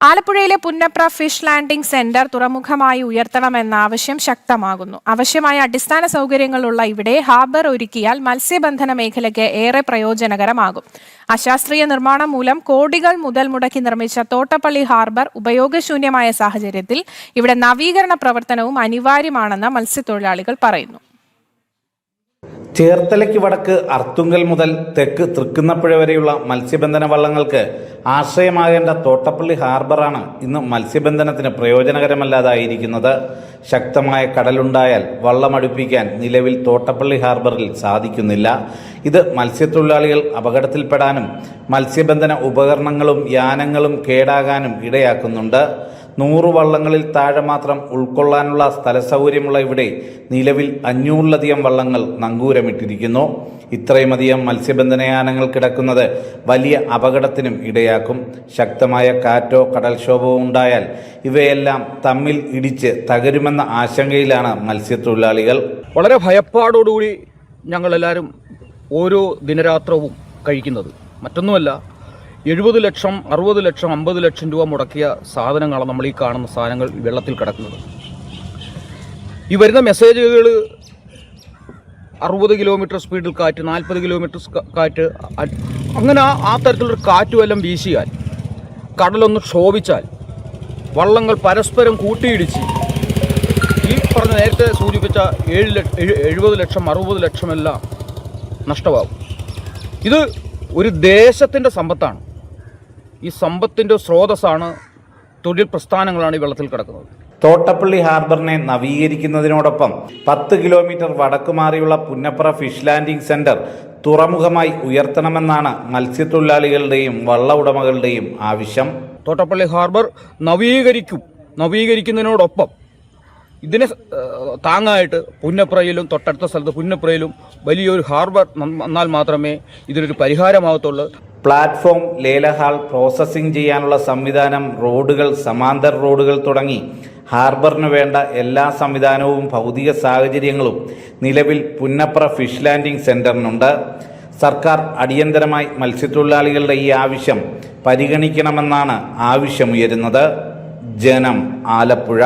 ആലപ്പുഴയിലെ Punnapra fish landing centre തുറമുഖമായി ഉയർത്തണമെന്ന ആവശ്യം ശക്തമാകുന്നു. ആവശ്യമായ അടിസ്ഥാന സൗകര്യങ്ങളുള്ള ഇവിടെ ഹാർബർ ഒരുക്കിയാൽ മത്സ്യബന്ധന മേഖലയ്ക്ക് ഏറെ പ്രയോജനകരമാകും. അശാസ്ത്രീയ നിർമ്മാണം മൂലം കോടികൾ മുതൽ മുടക്കി നിർമ്മിച്ച തോട്ടപ്പള്ളി ഹാർബർ ഉപയോഗശൂന്യമായ സാഹചര്യത്തിൽ ഇവിടെ നവീകരണ പ്രവർത്തനവും അനിവാര്യമാണെന്ന് മത്സ്യത്തൊഴിലാളികൾ പറയുന്നു. ചേർത്തലയ്ക്ക് വടക്ക് അർത്തുങ്കൽ മുതൽ തെക്ക് തൃക്കുന്നപ്പുഴ വരെയുള്ള മത്സ്യബന്ധന വള്ളങ്ങൾക്ക് ആശ്രയമാകേണ്ട തോട്ടപ്പള്ളി ഹാർബറാണ് ഇന്ന് മത്സ്യബന്ധനത്തിന് പ്രയോജനകരമല്ലാതായിരിക്കുന്നത്. ശക്തമായ കടലുണ്ടായാൽ വള്ളമടുപ്പിക്കാൻ നിലവിൽ തോട്ടപ്പള്ളി ഹാർബറിൽ സാധിക്കുന്നില്ല. ഇത് മത്സ്യത്തൊഴിലാളികൾ അപകടത്തിൽപ്പെടാനും മത്സ്യബന്ധന ഉപകരണങ്ങളും യാനങ്ങളും കേടാകാനും ഇടയാക്കുന്നുണ്ട്. 100 വള്ളങ്ങളിൽ താഴെ മാത്രം ഉൾക്കൊള്ളാനുള്ള സ്ഥലസൗകര്യമുള്ള ഇവിടെ നിലവിൽ 500-ലധികം വള്ളങ്ങൾ നങ്കൂരമിട്ടിരിക്കുന്നു. ഇത്രയുമധികം മത്സ്യബന്ധനയാനങ്ങൾ കിടക്കുന്നത് വലിയ അപകടത്തിനും ഇടയാക്കും. ശക്തമായ കാറ്റോ കടൽക്ഷോഭമോ ഉണ്ടായാൽ ഇവയെല്ലാം തമ്മിൽ ഇടിച്ച് തകരുമെന്ന ആശങ്കയിലാണ് മത്സ്യത്തൊഴിലാളികൾ. വളരെ ഭയപ്പാടോടുകൂടി ഞങ്ങളെല്ലാവരും ഓരോ ദിനരാത്രവും കഴിക്കുന്നത്. മറ്റൊന്നുമല്ല, 70 ലക്ഷം 60 ലക്ഷം 50 ലക്ഷം രൂപ മുടക്കിയ സാധനങ്ങളാണ് നമ്മൾ ഈ കാണുന്ന സാധനങ്ങൾ വെള്ളത്തിൽ കിടക്കുന്നത്. ഈ വരുന്ന മെസ്സേജുകൾ 60 കിലോമീറ്റർ സ്പീഡിൽ കാറ്റ്, 40 കിലോമീറ്റർ കാറ്റ്, അങ്ങനെ ആ തരത്തിലൊരു കാറ്റ് വല്ലതും വീശിയാൽ, കടലൊന്ന് ക്ഷോഭിച്ചാൽ, വള്ളങ്ങൾ പരസ്പരം കൂട്ടിയിടിച്ച് ഈ പറഞ്ഞ നേരത്തെ സൂചിപ്പിച്ച 70 ലക്ഷം 60 ലക്ഷമെല്ലാം നഷ്ടമാകും. ഇത് ഒരു ദേശത്തിൻ്റെ സമ്പത്താണ്. ഈ സമ്പത്തിൻ്റെ സ്രോതസ്സാണ് തൊഴിൽ പ്രസ്ഥാനങ്ങളാണ് ഈ വെള്ളത്തിൽ കിടക്കുന്നത്. തോട്ടപ്പള്ളി ഹാർബറിനെ നവീകരിക്കുന്നതിനോടൊപ്പം 10 കിലോമീറ്റർ വടക്കുമാറിയുള്ള പുന്നപ്ര ഫിഷ് ലാൻഡിംഗ് സെന്റർ തുറമുഖമായി ഉയർത്തണമെന്നാണ് മത്സ്യത്തൊഴിലാളികളുടെയും വള്ള ഉടമകളുടെയും ആവശ്യം. തോട്ടപ്പള്ളി ഹാർബർ നവീകരിക്കുന്നതിനോടൊപ്പം ഇതിനെ താങ്ങായിട്ട് പുന്നപ്രയിലും തൊട്ടടുത്ത സ്ഥലത്ത് പുന്നപ്രയിലും വലിയൊരു ഹാർബർ വന്നാൽ മാത്രമേ ഇതിനൊരു പരിഹാരമാകത്തുള്ളൂ. പ്ലാറ്റ്ഫോം, ലേലഹാൾ, പ്രോസസ്സിംഗ് ചെയ്യാനുള്ള സംവിധാനം, റോഡുകൾ, സമാന്തര റോഡുകൾ തുടങ്ങി ഹാർബറിന് വേണ്ട എല്ലാ സംവിധാനവും ഭൗതിക സാഹചര്യങ്ങളും നിലവിൽ പുന്നപ്ര ഫിഷ് ലാൻഡിംഗ് സെന്ററിനുണ്ട്. സർക്കാർ അടിയന്തരമായി മത്സ്യത്തൊഴിലാളികളുടെ ഈ ആവശ്യം പരിഗണിക്കണമെന്നാണ് ആവശ്യമുയരുന്നത്. ജനം, ആലപ്പുഴ.